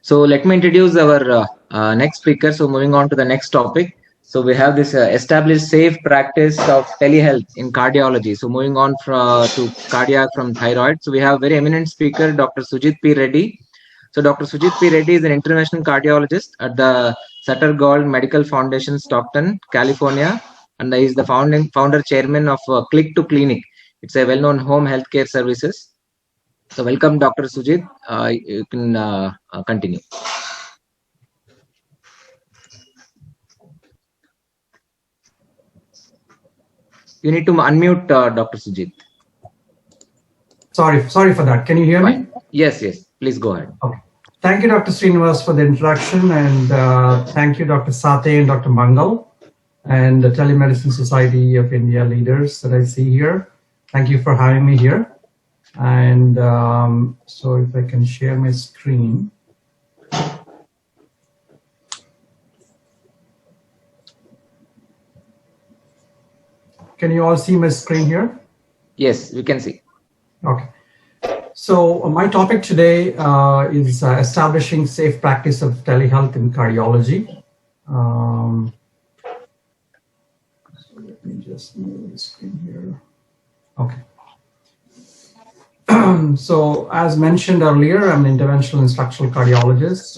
So let me introduce our next speaker. So moving on to the next topic. So we have this established safe practice of telehealth in cardiology. So moving on to cardiac from thyroid. So we have very eminent speaker, Dr. Sujeeth P. Reddy. So Dr. Sujeeth P. Reddy is an interventional cardiologist at the Sutter Gold Medical Foundation, Stockton, California, and he is the founder chairman of Click to Clinic. It's a well-known home healthcare services. So welcome, Dr. Sujeeth. You can continue. You need to unmute Dr. Sujeeth. Sorry for that. Can you hear me? Yes. Please go ahead. Okay. Thank you, Dr. Srinivas, for the introduction, and thank you, Dr. Sathe and Dr. Mangal, and the Telemedicine Society of India leaders that I see here. Thank you for having me here. And so if I can share my screen. Can you all see my screen here? Yes, we can see. Okay. So my topic today is establishing safe practice of telehealth in cardiology. So let me just move the screen here. Okay. So as mentioned earlier, I'm an interventional instructional cardiologist.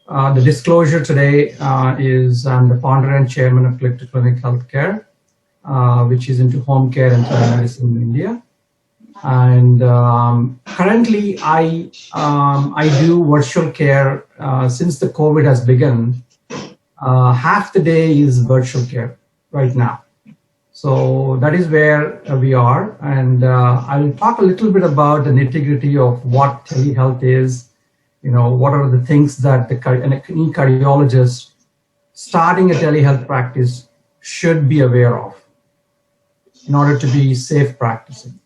The disclosure today is I'm the founder and chairman of Click to Clinic Healthcare, which is into home care and telemedicine in India. And currently, I do virtual care since the COVID has begun. Half the day is virtual care right now. So that is where we are, and I'll talk a little bit about the nitty-gritty of what telehealth is. You know, what are the things that any cardiologist starting a telehealth practice should be aware of in order to be safe practicing.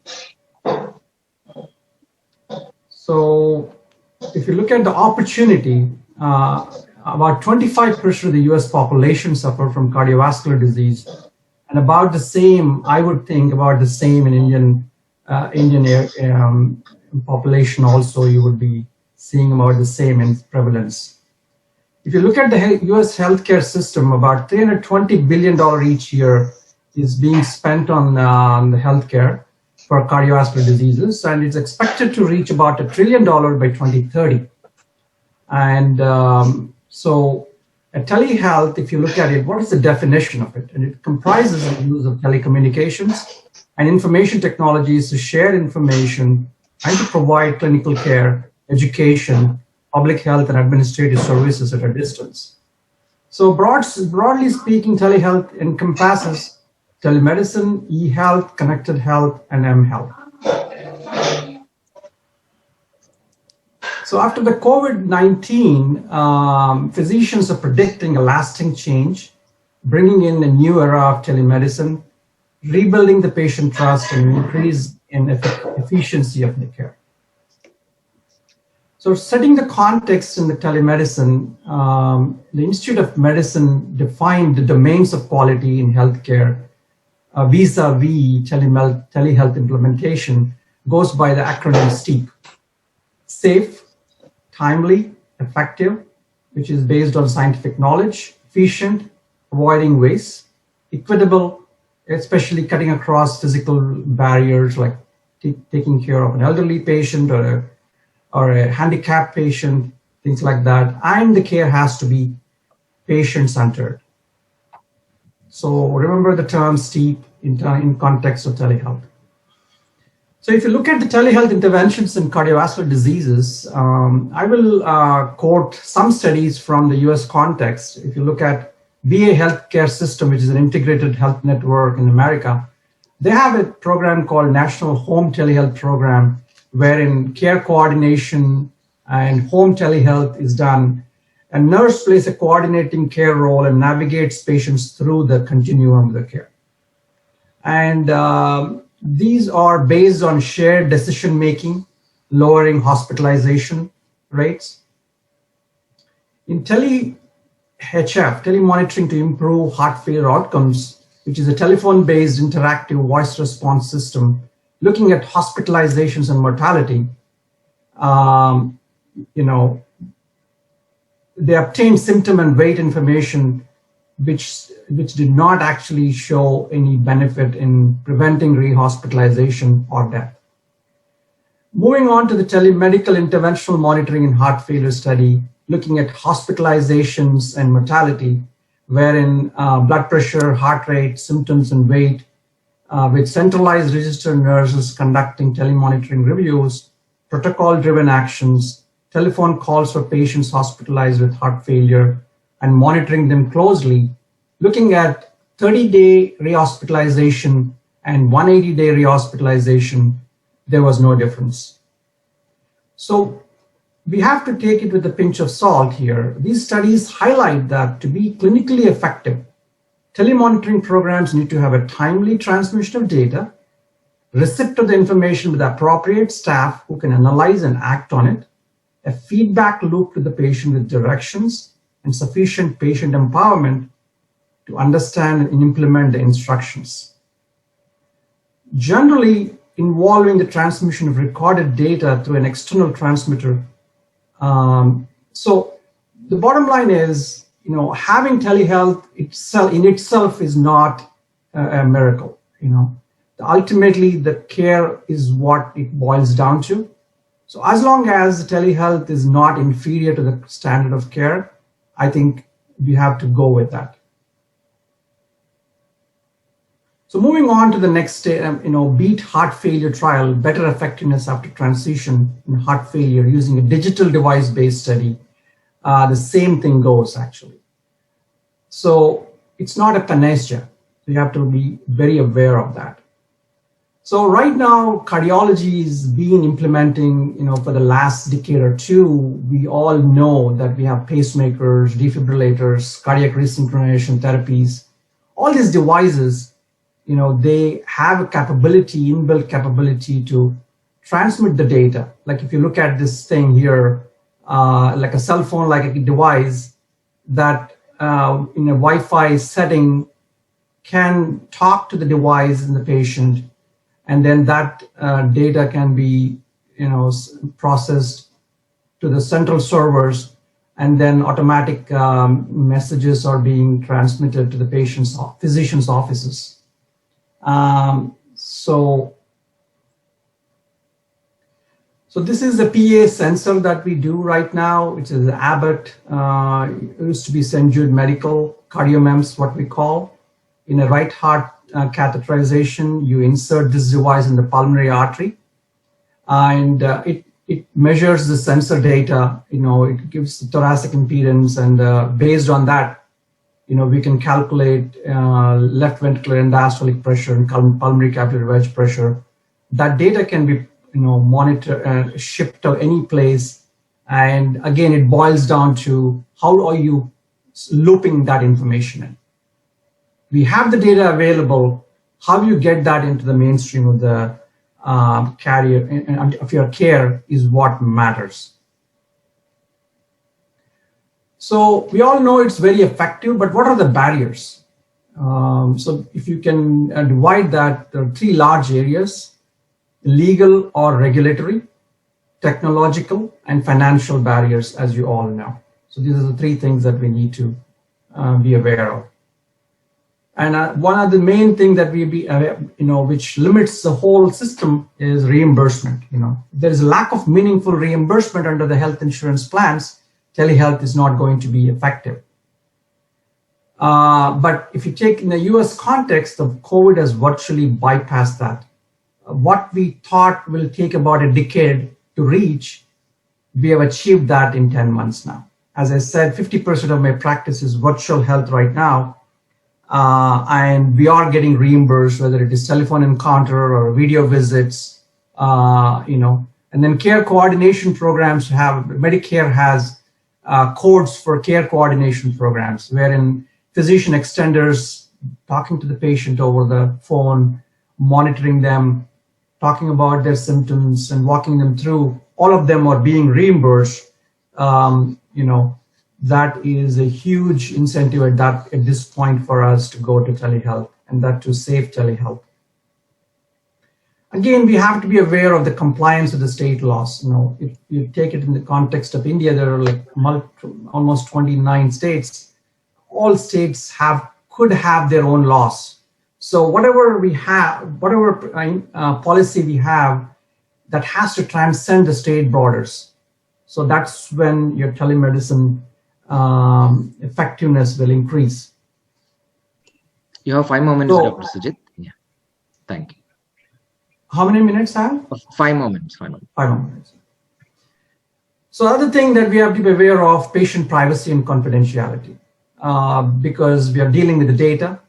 So if you look at the opportunity, about 25% of the US population suffer from cardiovascular disease, and about the same, I would think about the same in Indian population also, you would be seeing about the same in prevalence. If you look at the US healthcare system, about $320 billion each year is being spent on the healthcare for cardiovascular diseases, and it's expected to reach about $1 trillion by 2030. And so a telehealth, if you look at it, what is the definition of it? And it comprises the use of telecommunications and information technologies to share information and to provide clinical care, education, public health, and administrative services at a distance. So broadly speaking, telehealth encompasses telemedicine, e-health, connected health, and m-health. So after the COVID-19, physicians are predicting a lasting change, bringing in a new era of telemedicine, rebuilding the patient trust, and increase in efficiency of the care. So setting the context in the telemedicine, the Institute of Medicine defined the domains of quality in healthcare vis-a-vis telehealth implementation goes by the acronym STEEP. Safe, timely, effective, which is based on scientific knowledge, efficient, avoiding waste, equitable, especially cutting across physical barriers like taking care of an elderly patient or a handicapped patient, things like that. And the care has to be patient-centered. So remember the term STEEP in context of telehealth. So if you look at the telehealth interventions in cardiovascular diseases, I will quote some studies from the US context. If you look at VA healthcare system, which is an integrated health network in America, they have a program called National Home Telehealth Program, wherein care coordination and home telehealth is done. A nurse plays a coordinating care role and navigates patients through the continuum of the care. And these are based on shared decision-making, lowering hospitalization rates. In telemonitoring to improve heart failure outcomes, which is a telephone-based interactive voice response system, looking at hospitalizations and mortality, they obtained symptom and weight information which did not actually show any benefit in preventing rehospitalization or death. Moving on to the telemedical interventional monitoring in heart failure study, looking at hospitalizations and mortality, wherein blood pressure, heart rate, symptoms, and weight, with centralized registered nurses conducting telemonitoring reviews, protocol-driven actions, telephone calls for patients hospitalized with heart failure, and monitoring them closely, looking at 30-day rehospitalization and 180-day rehospitalization, there was no difference. So we have to take it with a pinch of salt here. These studies highlight that to be clinically effective, telemonitoring programs need to have a timely transmission of data, receipt of the information with appropriate staff who can analyze and act on it, a feedback loop to the patient with directions, and sufficient patient empowerment to understand and implement the instructions. Generally, involving the transmission of recorded data through an external transmitter. So the bottom line is, having telehealth in itself is not a miracle. Ultimately, the care is what it boils down to. So as long as telehealth is not inferior to the standard of care, I think we have to go with that. So moving on to the next, BEAT heart failure trial, better effectiveness after transition in heart failure using a digital device-based study. The same thing goes actually. So it's not a panacea. So you have to be very aware of that. So right now, cardiology is being implementing, for the last decade or two. We all know that we have pacemakers, defibrillators, cardiac resynchronization therapies. All these devices, they have a capability, inbuilt capability to transmit the data. Like if you look at this thing here, like a cell phone, like a device that in a Wi-Fi setting can talk to the device in the patient, and then that data can be, processed to the central servers, and then automatic messages are being transmitted to the physician's offices. So this is the PA sensor that we do right now, which is Abbott. It used to be St. Jude Medical, CardioMEMS, what we call. In a right heart catheterization, you insert this device in the pulmonary artery, and it measures the sensor data. It gives the thoracic impedance, and based on that, we can calculate left ventricular end-diastolic pressure and pulmonary capillary wedge pressure. That data can be, monitored, shipped to any place. And again, it boils down to how are you looping that information in. We have the data available. How you get that into the mainstream of the of your care is what matters. So we all know it's very effective, but what are the barriers? So if you can divide that, there are three large areas: legal or regulatory, technological, and financial barriers, as you all know. So these are the three things that we need to be aware of. And one of the main things that which limits the whole system is reimbursement. There is a lack of meaningful reimbursement under the health insurance plans. Telehealth is not going to be effective. But if you take in the US context, the COVID has virtually bypassed that. What we thought will take about a decade to reach, we have achieved that in 10 months now. As I said, 50% of my practice is virtual health right now. And we are getting reimbursed, whether it is telephone encounter or video visits, and then care coordination programs Medicare has codes for care coordination programs, wherein physician extenders talking to the patient over the phone, monitoring them, talking about their symptoms and walking them through, all of them are being reimbursed. That is a huge incentive at this point for us to go to telehealth, and that to safe telehealth. Again, we have to be aware of the compliance with the state laws. If you take it in the context of India, there are like almost 29 states. All states could have their own laws. So whatever we have, whatever policy we have, that has to transcend the state borders. So that's when your telemedicine effectiveness will increase. You have 5 more minutes, Dr. Sujeeth. Yeah, thank you. How many minutes I have? 5 more minutes. 5 more minutes. 5 more minutes. So other thing that we have to be aware of, patient privacy and confidentiality. Because we are dealing with the data,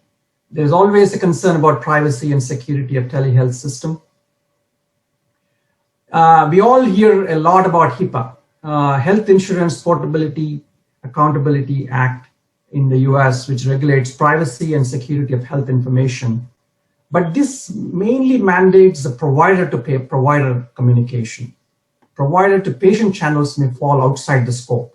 there's always a concern about privacy and security of telehealth system. We all hear a lot about HIPAA, Health Insurance Portability Accountability Act in the US, which regulates privacy and security of health information. But this mainly mandates the provider to provider communication. Provider to patient channels may fall outside the scope.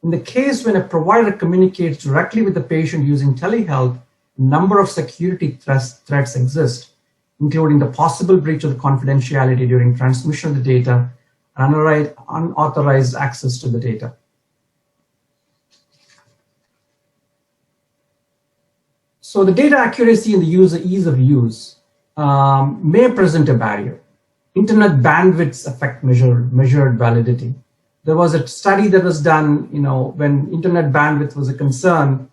In the case when a provider communicates directly with the patient using telehealth, a number of security threats exist, including the possible breach of the confidentiality during transmission of the data and unauthorized access to the data. So the data accuracy and the user ease of use may present a barrier. Internet bandwidths affect measured validity. There was a study that was done, when internet bandwidth was a concern,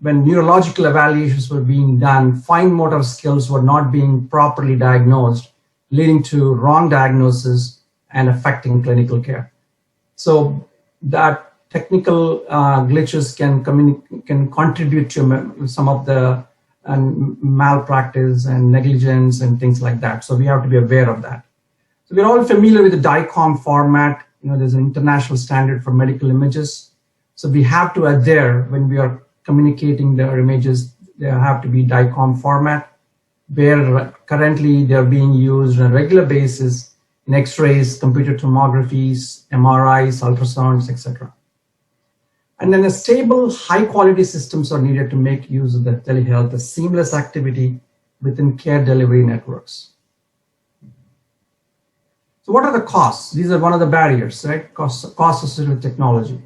when neurological evaluations were being done, fine motor skills were not being properly diagnosed, leading to wrong diagnosis and affecting clinical care. So that technical glitches can contribute to some of the malpractice and negligence and things like that. So we have to be aware of that. So we're all familiar with the DICOM format. There's an international standard for medical images. So we have to adhere when we are communicating their images. They have to be DICOM format, where currently they're being used on a regular basis in X-rays, computer tomographies, MRIs, ultrasounds, etc. And then a stable, high-quality systems are needed to make use of the telehealth, a seamless activity within care delivery networks. So what are the costs? These are one of the barriers, right? Costs associated with technology.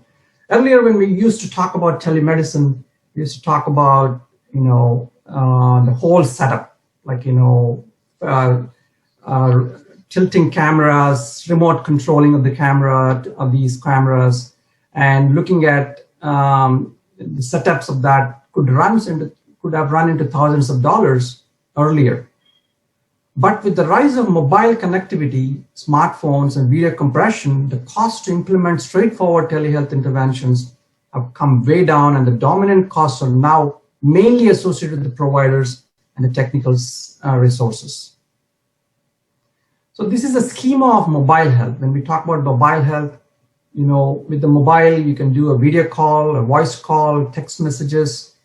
Earlier, when we used to talk about telemedicine, we used to talk about, the whole setup, like, tilting cameras, remote controlling of the camera, of these cameras, and looking at the setups of that could have run into thousands of dollars earlier. But with the rise of mobile connectivity, smartphones, and video compression, the cost to implement straightforward telehealth interventions have come way down, and the dominant costs are now mainly associated with the providers and the technical resources. So this is a schema of mobile health. When we talk about mobile health, with the mobile, you can do a video call, a voice call, text messages,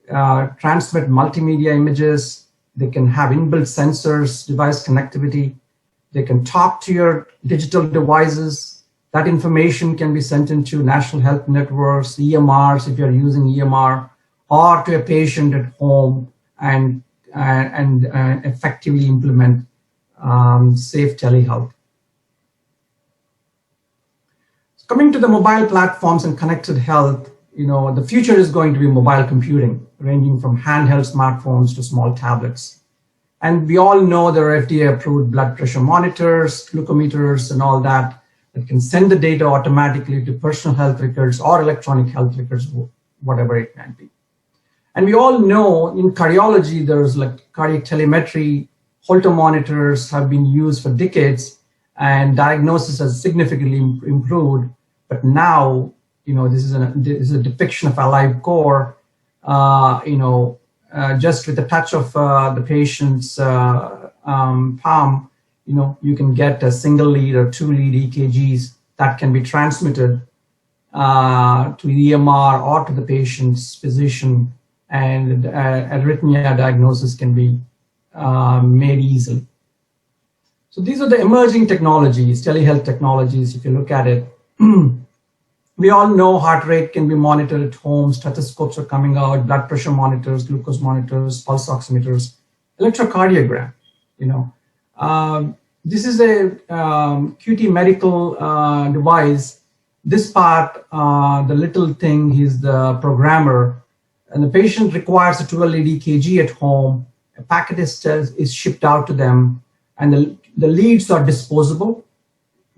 transmit multimedia images. They can have inbuilt sensors, device connectivity. They can talk to your digital devices. That information can be sent into national health networks, EMRs, if you're using EMR, or to a patient at home and effectively implement safe telehealth. Coming to the mobile platforms and connected health, the future is going to be mobile computing, ranging from handheld smartphones to small tablets. And we all know there are FDA-approved blood pressure monitors, glucometers, and all that can send the data automatically to personal health records or electronic health records, whatever it might be. And we all know in cardiology, there's like cardiac telemetry, Holter monitors have been used for decades, and diagnosis has significantly improved. But now, this is a depiction of a live core, just with the touch of the patient's palm, you can get a single lead or 2 lead EKGs that can be transmitted to EMR or to the patient's physician, and arrhythmia diagnosis can be made easily. So these are the emerging technologies, telehealth technologies, if you look at it. We all know heart rate can be monitored at home, stethoscopes are coming out, blood pressure monitors, glucose monitors, pulse oximeters, electrocardiogram, This is a QT medical device. This part, the little thing is the programmer, and the patient requires a 12 lead EKG at home. A packet is shipped out to them, and the leads are disposable.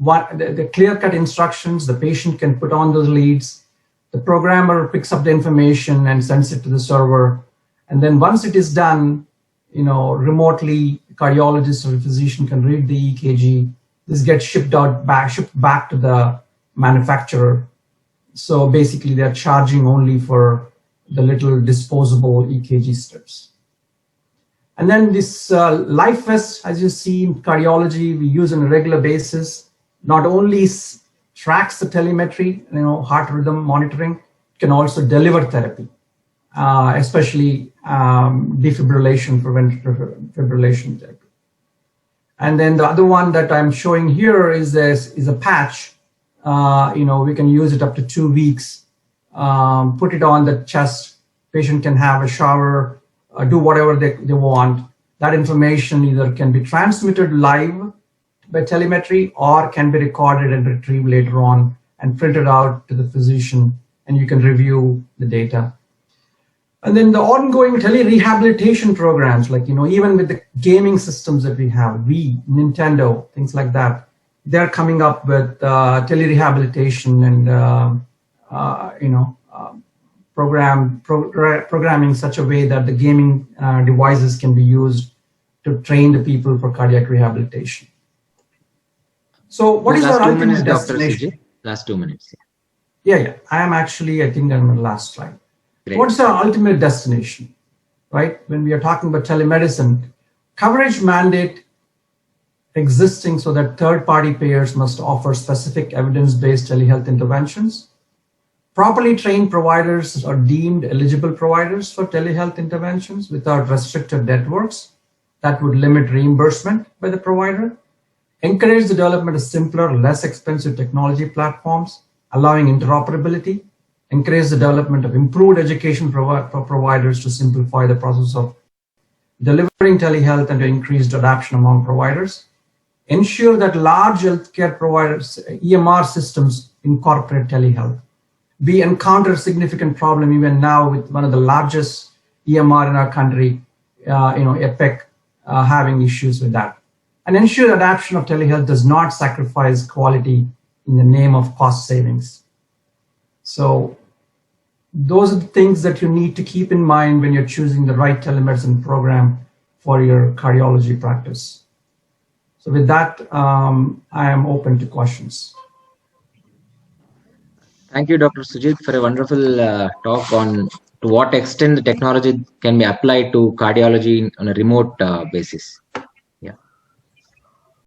The clear-cut instructions, the patient can put on those leads. The programmer picks up the information and sends it to the server. And then once it is done, remotely, cardiologist or physician can read the EKG. This gets shipped back to the manufacturer. So basically, they're charging only for the little disposable EKG strips. And then this life vest, as you see in cardiology, we use on a regular basis. Not only tracks the telemetry, heart rhythm monitoring, it can also deliver therapy, especially defibrillation, preventive fibrillation therapy. And then the other one that I'm showing here is a patch. We can use it up to 2 weeks. Put it on the chest. Patient can have a shower, do whatever they want. That information either can be transmitted live by telemetry or can be recorded and retrieved later on and printed out to the physician, and you can review the data. And then the ongoing tele-rehabilitation programs, like, even with the gaming systems that we have, Wii, Nintendo, things like that, they're coming up with tele-rehabilitation and, programming such a way that the gaming devices can be used to train the people for cardiac rehabilitation. So what is our ultimate destination? Dr. Sujeeth, last 2 minutes. Yeah. I think I'm on the last slide. Great. What's our ultimate destination, right? When we are talking about telemedicine, coverage mandate existing so that third-party payers must offer specific evidence-based telehealth interventions. Properly trained providers are deemed eligible providers for telehealth interventions without restricted networks that would limit reimbursement by the provider. Encourage the development of simpler, less expensive technology platforms, allowing interoperability. Encourage the development of improved education for providers to simplify the process of delivering telehealth and to increase adoption among providers. Ensure that large healthcare providers, EMR systems, incorporate telehealth. We encounter a significant problem even now with one of the largest EMR in our country, Epic, having issues with that. And ensure adoption of telehealth does not sacrifice quality in the name of cost savings. So those are the things that you need to keep in mind when you're choosing the right telemedicine program for your cardiology practice. So with that, I am open to questions. Thank you, Dr. Sujeeth, for a wonderful talk on to what extent the technology can be applied to cardiology on a remote basis.